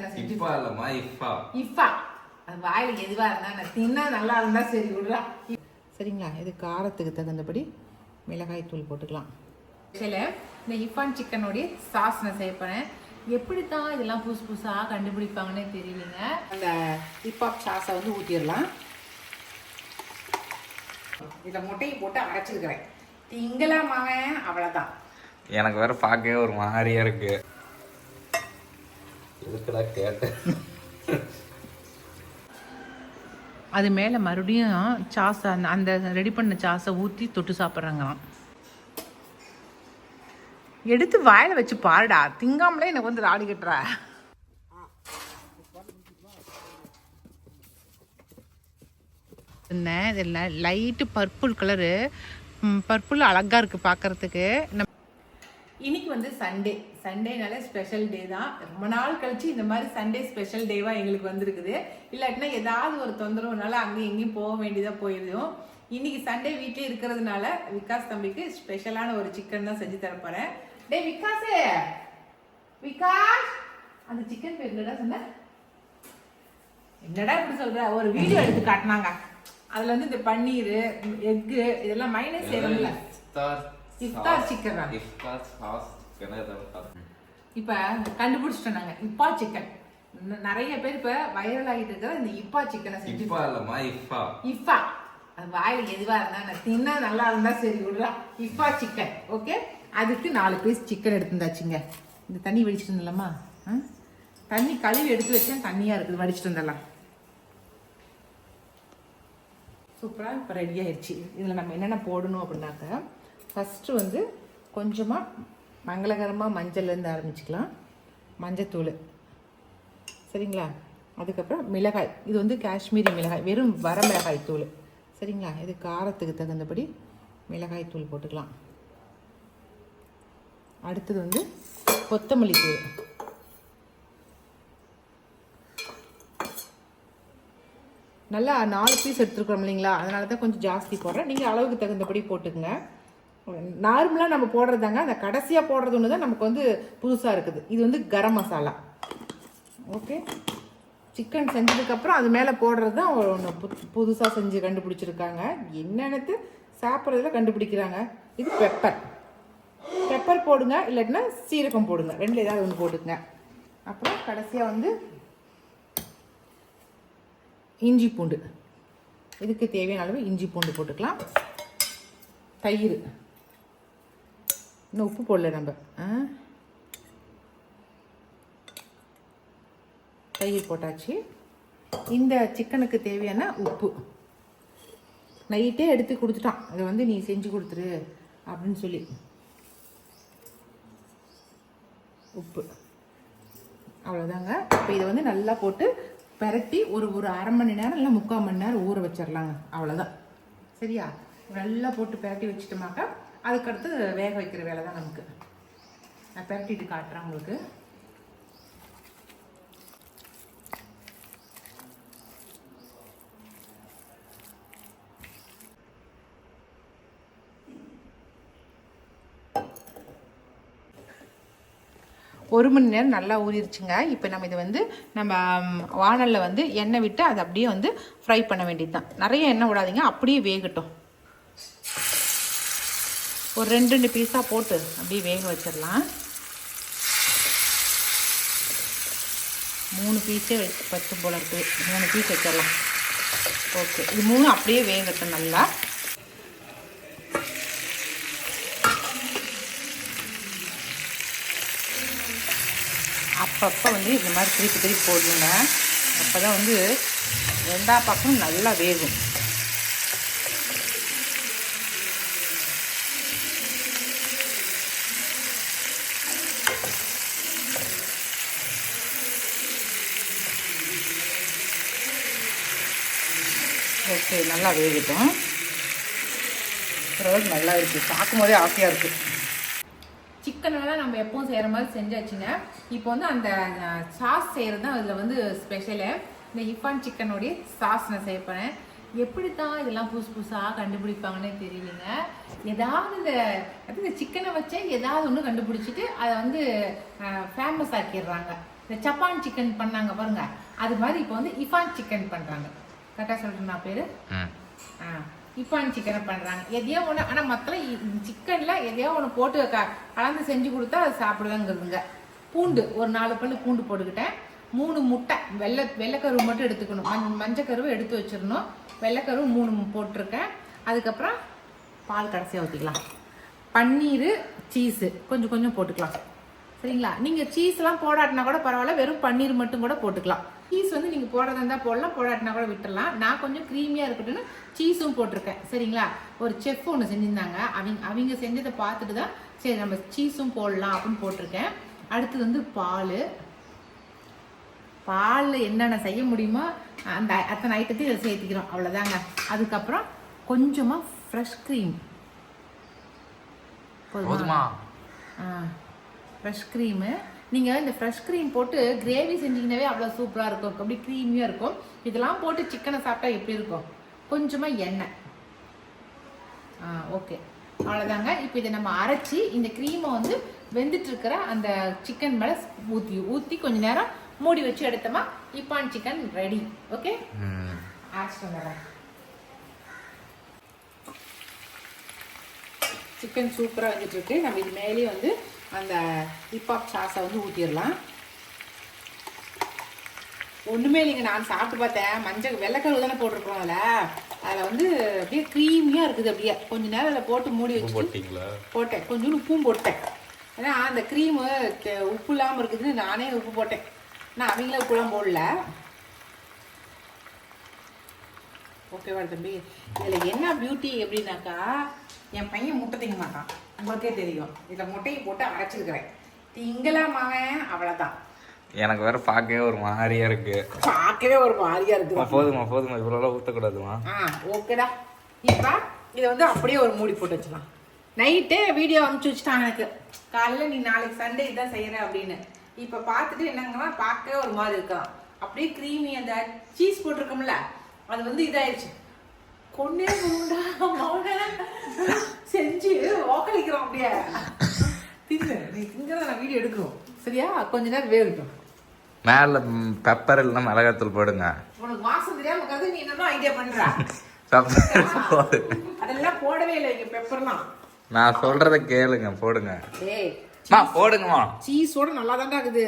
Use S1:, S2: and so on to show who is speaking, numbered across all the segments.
S1: சிக்கனை செஞ்சு
S2: இஃபா
S1: அது வாயில எதுவா இருந்தா நான் தின்னா நல்லா இருந்தா சரி விடுறா. சரிங்களா, இது காரத்துக்கு தகுந்தபடி மிளகாய் தூள் போட்டுக்கலாம். சில இந்த இஃபான் சிக்கனோடைய சாஸ் நான் செய்ய போறேன். எப்படித்தான் இதெல்லாம் புதுசு புதுசாக கண்டுபிடிப்பாங்கன்னே தெரியலங்க. அந்த ஹிப்ஹாப் சாஸை வந்து ஊற்றிடலாம். இதில் முட்டையை போட்டு அரைச்சிருக்கிறேன். திங்கலாமாவே அவ்வளோதான்.
S2: எனக்கு வேற பார்க்கவே ஒரு மாதிரியா இருக்கு. எதுக்குடா கேட்டேன்.
S1: அது மேலே மறுபடியும் சாஸை அந்த ரெடி பண்ண சாஸை ஊற்றி தொட்டு சாப்பிட்றாங்களாம். எடுத்து வாயில வச்சு பாருடா, திங்காமலே எனக்கு வந்து ராடி கட்டுற. இதில் லைட்டு பர்பிள் கலரு, பர்பிள் அழகா இருக்கு பார்க்கறதுக்கு. இன்னைக்கு வந்து சண்டேனால ஸ்பெஷல் டே தான். ரொம்ப நாள் கழிச்சு இந்த மாதிரி சண்டே ஸ்பெஷல் டேவாக எங்களுக்கு வந்திருக்குது. இல்லாட்டினா ஏதாவது ஒரு தொந்தரவுனால அங்கேயும் எங்கேயும் போக வேண்டியதாக போயிடுவோம். இன்னைக்கு சண்டே வீட்டிலே இருக்கிறதுனால விகாஸ் தம்பிக்கு ஸ்பெஷலான ஒரு சிக்கன் தான் செஞ்சு தரப்போறேன். டே விகாஸே, விகாஸ் அந்த சிக்கன் பேர் என்னடா சொன்ன? என்னடா இப்படி சொல்ற? ஒரு வீடியோ எடுத்து காட்டினாங்க. அதுல வந்து இந்த பன்னீர், எக்கு இதெல்லாம் மைனஸ் செய்யறோம்ல. இஃப்தார் சிக்கன். இப்ப கண்டுபிடிச்சிட்டோம் நாங்க இப்பா சிக்கன். நிறைய பேர் இப்ப வைரல் ஆகிட்டு இருக்கிற இந்த இப்பா சிக்கனை செஞ்சு இஃபா அது வாயில எதுவா இருந்தா நான் தின்னா நல்லா இருந்தா சரி விடுறா. இஃபா சிக்கன். ஓகே, அதுக்கு 4 பீஸ் சிக்கன் எடுத்துருந்தாச்சுங்க. இந்த தண்ணி வடிச்சிட்டு இருந்தலாமா? தண்ணி கழுவி எடுத்து வச்சேன், தண்ணியா இருக்குது, வடிச்சிட்டு வந்துடலாம். சூப்பராக இப்போ ரெடி ஆயிடுச்சு. இதில் நம்ம என்னென்ன போடணும் அப்படின்னாக்க, ஃபஸ்ட்டு வந்து கொஞ்சமாக மங்களகரமாக மஞ்சள்லேருந்து ஆரம்பிச்சுக்கலாம். மஞ்சத்தூள் சரிங்களா. அதுக்கப்புறம் மிளகாய், இது வந்து காஷ்மீரி மிளகாய், வெறும் வர மிளகாய் தூள் சரிங்களா. இது காரத்துக்கு தகுந்தபடி மிளகாய் தூள் போட்டுக்கலாம். அடுத்தது வந்து கொத்தமல்லி தூள், நல்லா 4 பீஸ் எடுத்துருக்கோம் இல்லைங்களா, அதனால தான் கொஞ்சம் ஜாஸ்தி போடுறேன். நீங்கள் அளவுக்கு தகுந்தபடி போட்டுக்குங்க. நார்மலாக நம்ம போடுறதாங்க, அந்த கடைசியாக போடுறது ஒன்று தான் நமக்கு வந்து புதுசாக இருக்குது. இது வந்து கரம் மசாலா. ஓகே, சிக்கன் செஞ்சதுக்கப்புறம் அது மேலே போடுறது தான் ஒன்று புதுசாக செஞ்சு கண்டுபிடிச்சிருக்காங்க. என்னென்னத்து சாப்பிட்றதுல கண்டுபிடிக்கிறாங்க. இது பெப்பர் போடுங்க, இல்லாட்டினா சீரகம் போடுங்க, ரெண்டில் ஏதாவது ஒன்று போட்டுங்க. அப்புறம் கடைசியாக வந்து இஞ்சி பூண்டு, இதுக்கு தேவையான அளவு இஞ்சி பூண்டு போட்டுக்கலாம். தயிர், இன்னும் உப்பு போடல நம்ம. தயிர் போட்டாச்சு. இந்த சிக்கனுக்கு தேவையான உப்பு நைட்டே எடுத்து கொடுத்துட்டான். அதை வந்து நீ செஞ்சு கொடுத்துரு அப்படின்னு சொல்லி. உப்பு அவ்வளோதாங்க. இப்போ இதை வந்து நல்லா போட்டு பரட்டி ஒரு 1/2 மணி நேரம் இல்லை 3/4 மணி நேரம் ஊற வச்சிடலாங்க. அவ்வளோதான். சரியா, நல்லா போட்டு பரட்டி வச்சுட்டோமாக்கா அதுக்கடுத்து வேக வைக்கிற வேலை தான் நமக்கு. நான் பரட்டிட்டு காட்டுறேன் உங்களுக்கு. ஒரு மணி நேரம் நல்லா ஊறிடுச்சுங்க. இப்போ நம்ம இதை வந்து நம்ம வானலில் வந்து எண்ணெய் விட்டு அதை அப்படியே வந்து ஃப்ரை பண்ண வேண்டியது தான். நிறைய எண்ணெய் விடாதீங்க, அப்படியே வேகட்டும். ஒரு 2 பீஸாக போட்டு அப்படியே வேக வச்சிடலாம். 3 பீஸே வச்சு போல இருக்குது. 3 பீஸ் வச்சிடலாம். ஓகே, இது 3 அப்படியே வேகட்டும் நல்லா. அப்பப்போ வந்து இந்த மாதிரி திருப்பி போடணுங்க. அப்போ தான் வந்து 2 பக்கமும் நல்லா வேகும். ஓகே, நல்லா வேகட்டும். ஓரளவுக்கு நல்லா இருக்குது, பார்க்கும் போதே ஆசையாக இருக்குது. சிக்கனெல்லாம் நம்ம எப்பவும் செய்கிற மாதிரி செஞ்சாச்சுங்க. இப்போ வந்து அந்த சாஸ் செய்கிறது தான் அதில் வந்து ஸ்பெஷலு. இந்த இஃபான் சிக்கனுடைய சாஸ் நான் செய்ய போகிறேன். எப்படித்தான் இதெல்லாம் புதுசு புதுசாக கண்டுபிடிப்பாங்கன்னே தெரியலைங்க. ஏதாவது இந்த சிக்கனை வச்சே ஏதாவது ஒன்று கண்டுபிடிச்சிட்டு அதை வந்து ஃபேமஸ் ஆக்கிடுறாங்க. இந்த ஜப்பான் சிக்கன் பண்ணாங்க பாருங்க, அது மாதிரி இப்போ வந்து இஃபான் சிக்கன் பண்ணுறாங்க. கரெக்டாக சொல்கிறேன் நான் பேர்? இஃபான் சிக்கனை பண்ணுறாங்க. எதையோ ஒன்று, ஆனால் மொத்தம் சிக்கனில் எதையோ ஒன்று போட்டு கலந்து செஞ்சு கொடுத்தா அது சாப்பிடுவேங்கிறதுங்க. பூண்டு ஒரு 4 பல்லு பூண்டு போட்டுக்கிட்டேன். 3 முட்டை, வெள்ளைக்கருவு மட்டும் எடுத்துக்கணும், மஞ்சக்கருவை எடுத்து வச்சிடணும். வெள்ளைக்கருவு 3 போட்டிருக்கேன். அதுக்கப்புறம் பால் கடைசியாக ஊற்றிக்கலாம். பன்னீர், சீஸு கொஞ்சம் கொஞ்சம் போட்டுக்கலாம். சரிங்களா? நீங்கள் சீஸ்லாம் போடாட்டினா கூட பரவாயில்ல, வெறும் பன்னீர் மட்டும் கூட போட்டுக்கலாம். சீஸ் வந்து நீங்கள் போடுறதா இருந்தால் போடலாம், போடாட்டினா கூட விட்டுடலாம். நான் கொஞ்சம் க்ரீமியாக இருக்கட்டும்னு சீஸும் போட்டிருக்கேன். சரிங்களா? ஒரு செஃப் ஒன்று செஞ்சுருந்தாங்க, அவங்க செஞ்சதை பார்த்துட்டு தான் சரி நம்ம சீஸும் போடலாம் அப்படின்னு போட்டிருக்கேன். அடுத்தது வந்து பால் என்னென்ன செய்ய முடியுமோ அந்த அத்தனை ஐட்டத்தையும் இதை சேர்த்துக்கிறோம், அவ்வளோதாங்க. அதுக்கப்புறம் கொஞ்சமாக ஃப்ரெஷ் க்ரீம் போதுமா? Fresh cream. நீங்கள் இந்த ஃப்ரெஷ் க்ரீம் போட்டு கிரேவி செஞ்சிங்கனாவே அவ்வளோ சூப்பராக இருக்கும், அப்படி க்ரீமியாக இருக்கும். இதெல்லாம் போட்டு சிக்கனை சாப்பிட்டா எப்படி இருக்கும்? கொஞ்சமாக எண்ணெய். ஓகே, அவ்வளோதாங்க. இப்போ இதை நம்ம அரைச்சி இந்த க்ரீமை வந்து வெந்துட்டு இருக்கிற அந்த சிக்கன் மேலே ஊற்றி கொஞ்ச நேரம் மூடி வச்சு எடுத்தோமா இப்பான் சிக்கன் ரெடி. ஓகே, அரைச்சிட்டு வந்துடுறேன். சிக்கன் சூப்பராக வந்துட்டு இருக்கு. நம்ம இது மேலேயே வந்து அந்த இப்பாப் சாஸை வந்து ஊற்றிடலாம். ஒன்றுமே இல்லைங்க, நான் சாப்பிட்டு பார்த்தேன். வெள்ளைக்கருவு தானே போட்டிருக்கோம் அதில் வந்து அப்படியே க்ரீமியாக இருக்குது. அப்படியே கொஞ்ச நேரம் அதில் போட்டு மூடி வச்சு போட்டேன். கொஞ்சோண்டு உப்பும் போட்டேன். ஏன்னா அந்த க்ரீமு உப்பு இல்லாமல் இருக்குதுன்னு நானே உப்பு போட்டேன். நான் அவங்களே உப்புலாம் போடல. ஓகேவா தம்பி? இதில் என்ன பியூட்டி எப்படின்னாக்கா, என் பையன் முட்டை திங்க மாட்டான், உங்களுக்கே தெரியும். இதில் முட்டையை போட்டு அரைச்சிருக்கிறேன். திங்கலாம் அவன், அவ்வளோதான்.
S2: எனக்கு வேற பார்க்கவே ஒரு மாதிரியா இருக்கு.
S1: பார்க்கவே ஒரு மாதிரியா இருக்கு.
S2: போதுமா இவ்வளோ ஊற்றக்கூடாதுமா?
S1: ஓகேடா. இப்போ இதை வந்து அப்படியே ஒரு மூடி போட்டு வச்சுக்கலாம். நைட்டே வீடியோ அனுப்பிச்சு வச்சுட்டான் எனக்கு, காலையில் நீ நாளைக்கு சண்டே இதான் செய்கிற அப்படின்னு. இப்போ பார்த்துட்டு என்னங்கன்னா பார்க்கவே ஒரு மாதிரி இருக்கலாம். அப்படியே க்ரீமி அந்த சீஸ் போட்டிருக்கோம்ல அது வந்து இதாயிடுச்சு. கொண்டே செஞ்சு ஓக்கலிக்கிறோம் அப்படியே. திங்க நீ திங்கிறத நான் வீடியோ எடுக்கிறோம், சரியா? கொஞ்ச நேரம் வேகட்டும்.
S2: மேலே பெப்பர் இல்லைன்னா மிளகாத்தூள் போடுங்க.
S1: உனக்கு வாசம் தெரியாம கதை நீ என்னதான் ஐடியா பண்ற? அதெல்லாம் போடவே இல்லை இங்க பெப்பர்லாம்.
S2: நான் சொல்றத கேளுங்க, போடுங்க. போடுங்கம்மா.
S1: சீஸோட நல்லா தான்டா இருக்குது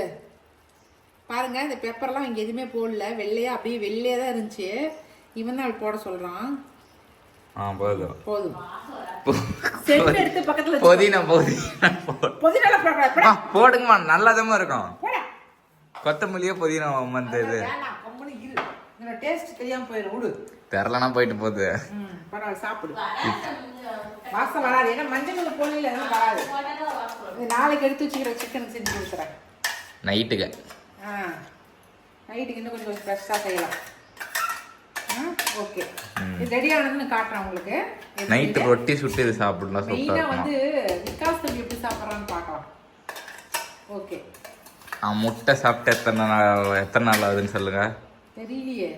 S1: பாருங்க. இந்த பெப்பர்லாம் இங்க எதுவுமே போடல, வெள்ளையா அப்படியே வெள்ளையா தான் இருந்துச்சு. இவன் தான் போட சொல்றான்.
S2: போதும்
S1: போதும். செட் எடுத்து பக்கத்துல
S2: புதினா போடுங்கம்மா, நல்லாதான் இருக்கும். கொத்தமல்லியே புதினா வந்து இது
S1: டேஸ்ட் தெரியாம போயிடும், விடு.
S2: தெரியலனா போயிட்டு போகுது.
S1: பரவாயில்ல, சாப்பிடு. வாசம் வராது, ஏன்னா மஞ்சள் போடல வராது. நாளைக்கு எடுத்து வச்சுக்கிற சிக்கன் செஞ்சு கொடுக்குறேன்
S2: நைட்டுக்கு.
S1: நைட்டுக்கு இன்னும் கொஞ்சம் ஃப்ரெஷ்ஷாக செய்யலாம். ஓகே, இது ரெடி ஆனதுன்னு காட்டுறேன் உங்களுக்கு.
S2: நைட்டு ரொட்டி சுட்டு இது சாப்பிடலாம்.
S1: மெயினாக வந்து விகாஸ் தம்பி எப்படி சாப்பிட்றான்னு பார்க்கலாம். ஓகே,
S2: முட்டை சாப்பிட்டு எத்தனை நாள் ஆகுதுன்னு சொல்லுங்க.
S1: தெரியலையே.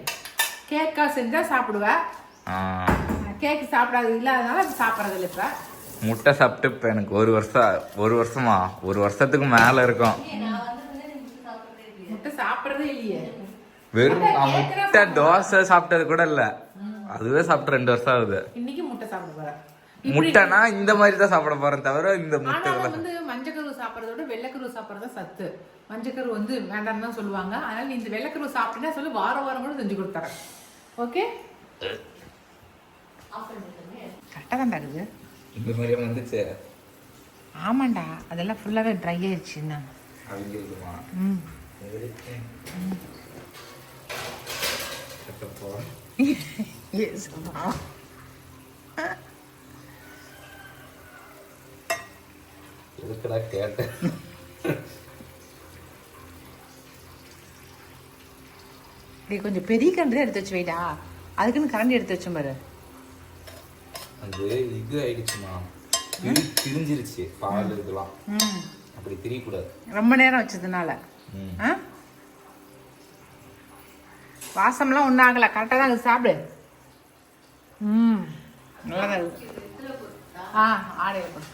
S1: கேக்கா செஞ்சா சாப்பிடுவேன், கேக்கு சாப்பிடாது இல்லாதனால சாப்பிட்றது இல்லை. இப்போ
S2: முட்டை சாப்பிட்டு இப்போ எனக்கு ஒரு வருஷத்துக்கு மேலே இருக்கும்.
S1: முட்டை சாப்பிட்றதே இல்லையே.
S2: வெறும் முட்டை தோசை சாப்பிட்டது கூட இல்ல, அதுவே சாப்பிட்டு 2 வருஷம் ஆகுது.
S1: இன்னைக்கு முட்டை சாப்பிட போறேன்.
S2: முட்டைனா இந்த மாதிரி தான் சாப்பிட போறேன் தவிர இந்த முட்டை
S1: வந்து மஞ்சக்கரு சாப்பிட்றத விட வெள்ளைக்கரு சாப்பிட்றதா சத்து. மஞ்சக்கரு வந்து வேண்டாம்னு தான் சொல்லுவாங்க. அதனால நீ இந்த வெள்ளைக்கரு சாப்பிட்டீங்கன்னா சொல்லி வாரம் கூட செஞ்சு கொடுத்துறேன். ஓகே, கரெக்டாக தான் இருக்குது.
S2: இந்த மாதிரியே வந்துச்சு.
S1: ஆமாண்டா, அதெல்லாம் ஃபுல்லாகவே ட்ரை ஆயிடுச்சுன்னா.
S2: எதுக்குடா கேட்டேன்?
S1: கொஞ்சம் பெரிய கரண்டி எடுத்து வச்சு வைடா, அதுக்குன்னு கரண்டி எடுத்து வச்ச பாரு.
S2: அது இது ஆயிடுச்சுமா, திரிஞ்சிருச்சு பால் இதெல்லாம். அப்படி திரியக்கூடாது
S1: ரொம்ப நேரம் வச்சதுனால. வாசம்லாம் ஒன்றும் ஆகலை, கரெக்டாக தான் இருக்குது. சாப்பிடு. நல்லா தான் இருக்கு. ஆடையில் போடு.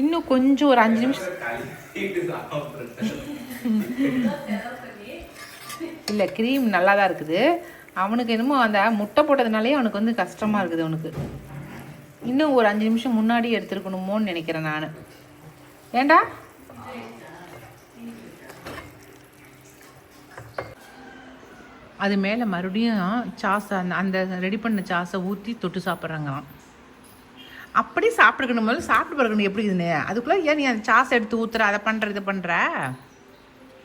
S1: இன்னும் கொஞ்சம் ஒரு 5 நிமிஷம் இல்லை, க்ரீம் நல்லா தான் இருக்குது. அவனுக்கு என்னமோ அந்த முட்டை போட்டதுனாலே அவனுக்கு வந்து கஷ்டமாக இருக்குது. அவனுக்கு இன்னும் ஒரு 5 நிமிஷம் முன்னாடி எடுத்துருக்கணுமோன்னு நினைக்கிறேன் நான். ஏண்டா அது மேலே மறுபடியும் சாஸை அந்த ரெடி பண்ண சாஸை ஊற்றி தொட்டு சாப்பிட்றாங்களாம். அப்படி சாப்பிட்டுக்கணும், போது சாப்பிட்டு பிறக்கணும் எப்படி இருக்குதுன்னு. அதுக்குள்ளே ஏன் நீ அந்த சாஸை எடுத்து ஊற்றுற, அதை பண்ணுற இதை பண்ணுற?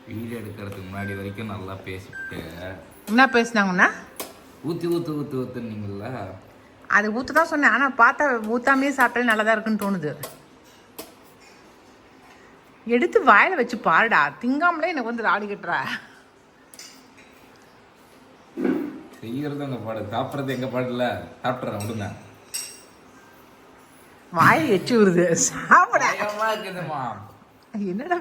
S2: வீடியோ எடுக்கிறதுக்கு முன்னாடி வரைக்கும் நல்லா பேசிட்டு
S1: என்ன பேசுனாங்கன்னா
S2: ஊற்றுன்னீங்கள,
S1: அது ஊற்ற தான் சொன்னேன். ஆனால் பார்த்தா ஊற்றாமே சாப்பிட்டாலே நல்லா தான் இருக்குன்னு தோணுது. எடுத்து வாயில் வச்சு பாருடா, திங்காமலே எனக்கு வந்து ராடி கட்டுற.
S2: செய்யறது அந்த பாடு, சாப்பிட்றது எங்க பாடுல. சாப்பிட்றேன் விடுங்க.
S1: வாயில் எச்சு வருது, சாப்பிட
S2: இருக்குதுமா.
S1: என்னடா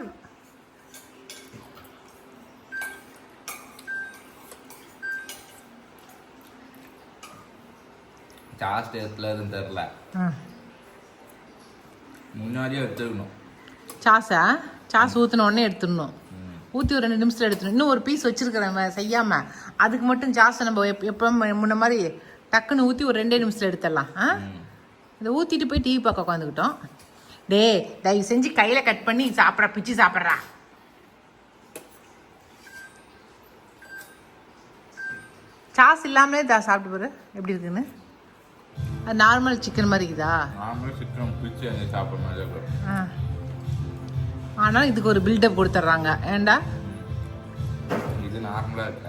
S2: சாஸ் டேஸ்ட்ல இருந்து தெரியல, முன்னாடியே எடுத்துக்கணும்.
S1: சாஸ் ஊற்றின உடனே எடுத்துடணும். ஊற்றி ஒரு 2 நிமிஷத்தில் எடுத்துடணும். இன்னும் ஒரு பீஸ் வச்சிருக்கிறேன் செய்யாமல், அதுக்கு மட்டும் சாஸை நம்ம எப்போ முன்ன மாதிரி டக்குன்னு ஊற்றி ஒரு 2 நிமிஷத்தில் எடுத்துடலாம். இதை ஊற்றிட்டு போய் டிவி பார்க்க உட்காந்துக்கிட்டோம். டே தயவு செஞ்சு கையில் கட் பண்ணி சாப்பிட்ற, பிச்சு சாப்பிட்றா. சாஸ் இல்லாமலே சாப்பிட்டு பாரு எப்படி இருக்குன்னு. அது நார்மல் சிக்கன் மாதிரி இருக்குதா?
S2: நார்மல் சிக்கன் பிச்சு சாப்பிட்ற மாதிரி இருக்கும்.
S1: ஆனால் இதுக்கு ஒரு பில்டப் கொடுத்துட்றாங்க. ஏண்டா
S2: இது நார்மலாக இருக்க,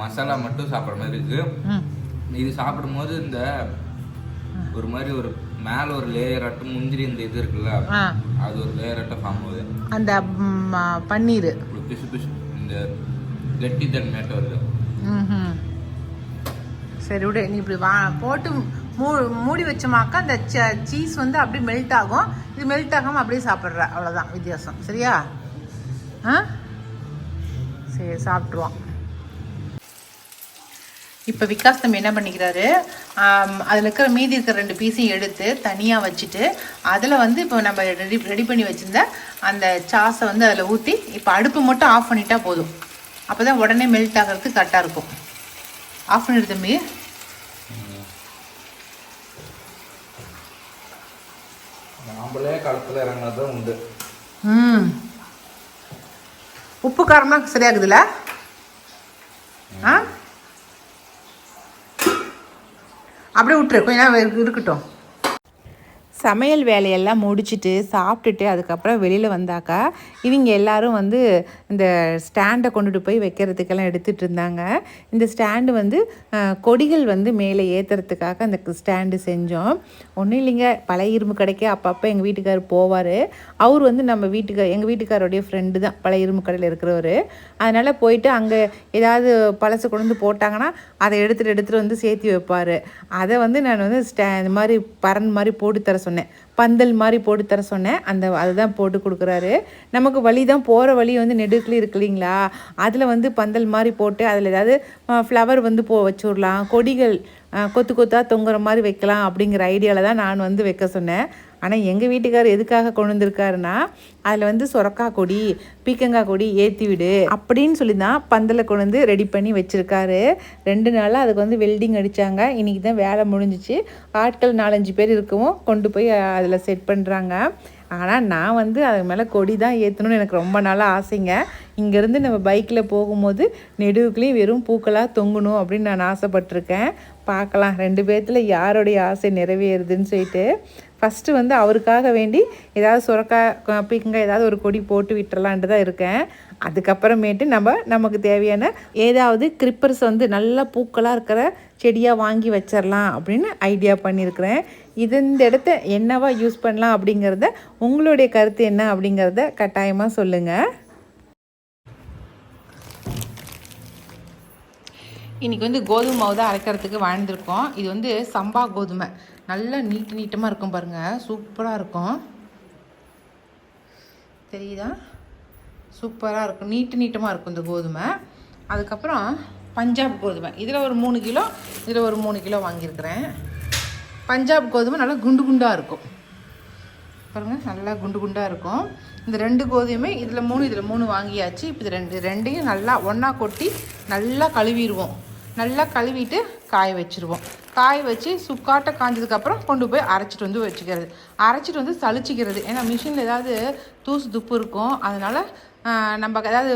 S2: மசாலா மட்டும் சாப்பிட்ற மாதிரி இருக்கு. இது சாப்பிடும்போது இந்த ஒரு மாதிரி ஒரு மேல ஒரு லேயர் ஆட்டம் முந்திரி இந்த இது இருக்குல்ல, அது ஒரு லேயர் ஆட்டம் ஃபார்ம் ஆகுது. அந்த
S1: பன்னீர்
S2: பிசு பிசு இந்த கெட்டி தன்மையாட்டம் வருது.
S1: சரி விடு, நீ இப்படி போட்டு மூடி வச்சோமாக்கா அந்த சீஸ் வந்து அப்படியே மெல்ட் ஆகும். இது மெல்ட் ஆகாமல் அப்படியே சாப்பிட்ற, அவ்வளோதான் வித்தியாசம். சரியா? சரி, சாப்பிட்ருவோம். இப்போ விகாஸ் தம்பி என்ன பண்ணிக்கிறாரு, அதில் இருக்கிற மீதி இருக்கிற 2 பீஸையும் எடுத்து தனியாக வச்சுட்டு அதில் வந்து இப்போ நம்ம ரெடி பண்ணி வச்சுருந்த அந்த சாஸை வந்து அதில் ஊற்றி இப்போ அடுப்பு மட்டும் ஆஃப் பண்ணிட்டா போதும். அப்போ தான் உடனே மெல்ட் ஆகிறதுக்கு கரெக்டாக இருக்கும். ஆஃப் பண்ணிடு தம்பி.
S2: நாமளே களத்தில் இறங்கினதும் உண்டு.
S1: உப்பு காரம்லாம் சரியாகுதுல்ல? அப்படியே விட்டுரு, கொஞ்ச நேரம் இருக்கட்டும். சமையல் வேலையெல்லாம் முடிச்சுட்டு சாப்பிட்டுட்டு அதுக்கப்புறம் வெளியில் வந்தாக்கா இவங்க எல்லாரும் வந்து இந்த ஸ்டாண்டை கொண்டுட்டு போய் வைக்கிறதுக்கெல்லாம் எடுத்துகிட்டு இருந்தாங்க. இந்த ஸ்டாண்டு வந்து கொடிகள் வந்து மேலே ஏற்றுறதுக்காக அந்த ஸ்டாண்டு செஞ்சோம். ஒன்றும் இல்லைங்க, பழைய இரும்பு கடைக்கு அப்பப்போ எங்கள் வீட்டுக்கார் போவார். அவர் வந்து எங்கள் வீட்டுக்காரோடைய ஃப்ரெண்டு தான், பழைய இரும்பு கடையில் இருக்கிறவர். அதனால் போயிட்டு அங்கே ஏதாவது பழசு கொண்டு வந்து போட்டாங்கன்னா அதை எடுத்துகிட்டு வந்து சேர்த்து வைப்பார். அதை வந்து நான் வந்து இந்த மாதிரி பரன் மாதிரி போட்டு தர சொன்னேன், பந்தல் மாதிரி போட்டு தர சொன்னேன். அதுதான் போட்டு கொடுக்குறாரு. நமக்கு வழி தான், போகிற வழி வந்து நெடுக்கில் இருக்கு இல்லைங்களா, அதில் வந்து பந்தல் மாதிரி போட்டு அதில் ஏதாவது ஃப்ளவர் வந்து வச்சுடலாம், கொடிகள் கொத்து கொத்தாக தொங்குற மாதிரி வைக்கலாம் அப்படிங்கிற ஐடியாவில் தான் நான் வந்து வைக்க சொன்னேன். ஆனால் எங்கள் வீட்டுக்கார் எதுக்காக கொண்டு வந்திருக்காருன்னா, அதில் வந்து சொரக்காய் கொடி, பீக்கங்காய் கொடி ஏற்றி விடு அப்படின்னு சொல்லி தான் பந்தலை கொண்டு வந்து ரெடி பண்ணி வச்சுருக்காரு. 2 நாளாக அதுக்கு வந்து வெல்டிங் அடித்தாங்க. இன்றைக்கி தான் வேலை முடிஞ்சிச்சு. ஆட்கள் 4-5 பேர் இருக்கவும் கொண்டு போய் அதில் செட் பண்ணுறாங்க. ஆனால் நான் வந்து அது மேலே கொடி தான் ஏற்றணும்னு எனக்கு ரொம்ப நாளாக ஆசைங்க. இங்கேருந்து நம்ம பைக்கில் போகும்போது நெடுவுக்குலேயும் வெறும் பூக்களாக தொங்கணும் அப்படின்னு நான் ஆசைப்பட்டிருக்கேன். பார்க்கலாம் 2 பேர்த்தில் யாருடைய ஆசை நிறைவேறுதுன்னு சொல்லிட்டு. ஃபஸ்ட்டு வந்து அவருக்காக வேண்டி ஏதாவது சுரக்காய் பீக்கங்காய் ஏதாவது ஒரு கொடி போட்டு விட்டுறலான்ட்டு தான் இருக்கேன். அதுக்கப்புறமேட்டு நமக்கு தேவையான ஏதாவது கிரிப்பர்ஸ் வந்து நல்லா பூக்களாக இருக்கிற செடியாக வாங்கி வச்சிடலாம் அப்படின்னு ஐடியா பண்ணியிருக்கிறேன். இந்த இடத்த என்னவா யூஸ் பண்ணலாம் அப்படிங்கிறத உங்களுடைய கருத்து என்ன அப்படிங்கிறத கட்டாயமாக சொல்லுங்கள். இன்றைக்கி வந்து கோதுமை மாவு தான் அரைக்கிறதுக்கு வாழ்ந்துருக்கோம். இது வந்து சம்பா கோதுமை, நல்லா நீட்டமாக இருக்கும் பாருங்கள், சூப்பராக இருக்கும். தெரியுதா? சூப்பராக இருக்கும், நீட்டமாக இருக்கும் இந்த கோதுமை. அதுக்கப்புறம் பஞ்சாப் கோதுமை, இதில் ஒரு 3 கிலோ, இதில் ஒரு 3 கிலோ வாங்கியிருக்கிறேன். பஞ்சாப் கோதுமை நல்லா குண்டு குண்டாக இருக்கும் பாருங்கள், நல்லா குண்டு குண்டாக இருக்கும். இந்த 2 கோதுமை இதில் 3 வாங்கியாச்சு. இப்போ இது ரெண்டையும் நல்லா ஒன்றா கொட்டி நல்லா கழுவிடுவோம். நல்லா கழுவிட்டு காய வச்சுருவோம். காய வச்சு சுக்காட்டை காஞ்சதுக்கப்புறம் கொண்டு போய் அரைச்சிட்டு வந்து வச்சுக்கிறது. அரைச்சிட்டு வந்து சளிச்சிக்கிறது. ஏன்னா மிஷினில் ஏதாவது தூசு துப்பு இருக்கும். அதனால் நம்ம ஏதாவது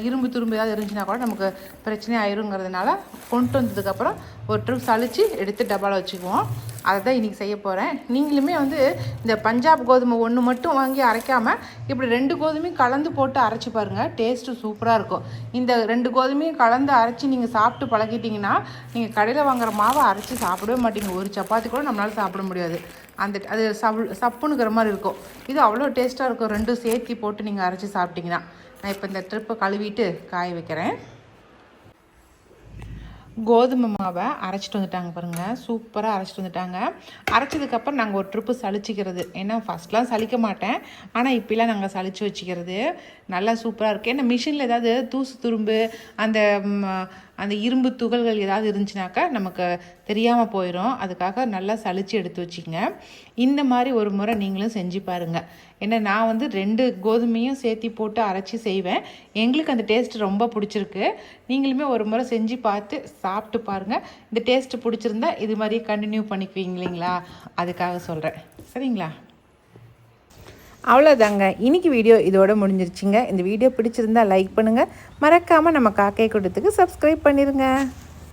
S1: இரும்பு துரும்பு ஏதாவது இருந்துச்சுன்னா கூட நமக்கு பிரச்சனை ஆயிருங்கிறதுனால கொண்டு வந்ததுக்கப்புறம் ஒரு ட்ரிப் சளிச்சு எடுத்து டப்பாவில் வச்சுக்குவோம். அதை தான் இன்றைக்கி செய்ய போகிறேன். நீங்களுமே வந்து இந்த பஞ்சாப் கோதுமை ஒன்று மட்டும் வாங்கி அரைக்காமல் இப்படி 2 கோதுமையும் கலந்து போட்டு அரைச்சி பாருங்கள். டேஸ்ட்டு சூப்பராக இருக்கும். இந்த 2 கோதுமையும் கலந்து அரைச்சி நீங்கள் சாப்பிட்டு பழகிட்டிங்கன்னா நீங்கள் கடையில் வாங்குற மாவை அரைச்சி சாப்பிடவே மாட்டீங்க. ஒரு சப்பாத்தி கூட நம்மளால் சாப்பிட முடியாது. அது சப்புனுக்கிற மாதிரி இருக்கும். இது அவ்வளோ டேஸ்ட்டாக இருக்கும். 2 சேர்த்தி போட்டு நீங்கள் அரைச்சி சாப்பிட்டிங்கன்னா. நான் இப்போ இந்த ட்ரிப்பை கழுவிட்டு காய வைக்கிறேன். கோதுமை மாவை அரைச்சிட்டு வந்துட்டாங்க பாருங்கள். சூப்பராக அரைச்சிட்டு வந்துட்டாங்க. அரைச்சதுக்கப்புறம் நாங்கள் ஒரு ட்ரிப்பு சளிச்சிக்கிறது. ஏன்னா ஃபஸ்ட்லாம் சலிக்க மாட்டேன், ஆனால் இப்போலாம் நாங்கள் சளிச்சு வச்சுக்கிறது. நல்லா சூப்பராக இருக்குது. ஏன்னா மிஷினில் ஏதாவது தூசு துரும்பு அந்த இரும்பு துகள்கள் ஏதாவது இருந்துச்சுனாக்கா நமக்கு தெரியாமல் போயிடும். அதுக்காக நல்லா சளிச்சு எடுத்து வச்சுக்கங்க. இந்த மாதிரி ஒரு முறை நீங்களும் செஞ்சு பாருங்கள். ஏன்னா நான் வந்து 2 கோதுமையும் சேர்த்தி போட்டு அரைச்சி செய்வேன். எங்களுக்கு அந்த டேஸ்ட் ரொம்ப பிடிச்சிருக்கு. நீங்களுமே ஒரு முறை செஞ்சு பார்த்து சாப்பிட்டு பாருங்கள். இந்த டேஸ்ட்டு பிடிச்சிருந்தா இது மாதிரியே கண்டினியூ பண்ணிக்குவீங்க இல்லைங்களா? அதுக்காக சொல்கிறேன். சரிங்களா? அவ்வளோதாங்க, இன்றைக்கி வீடியோ இதோட முடிஞ்சிருச்சுங்க. இந்த வீடியோ பிடிச்சிருந்தா லைக் பண்ணுங்கள். மறக்காமல் நம்ம காக்கை கூட்டத்துக்கு சப்ஸ்கிரைப் பண்ணிடுங்க.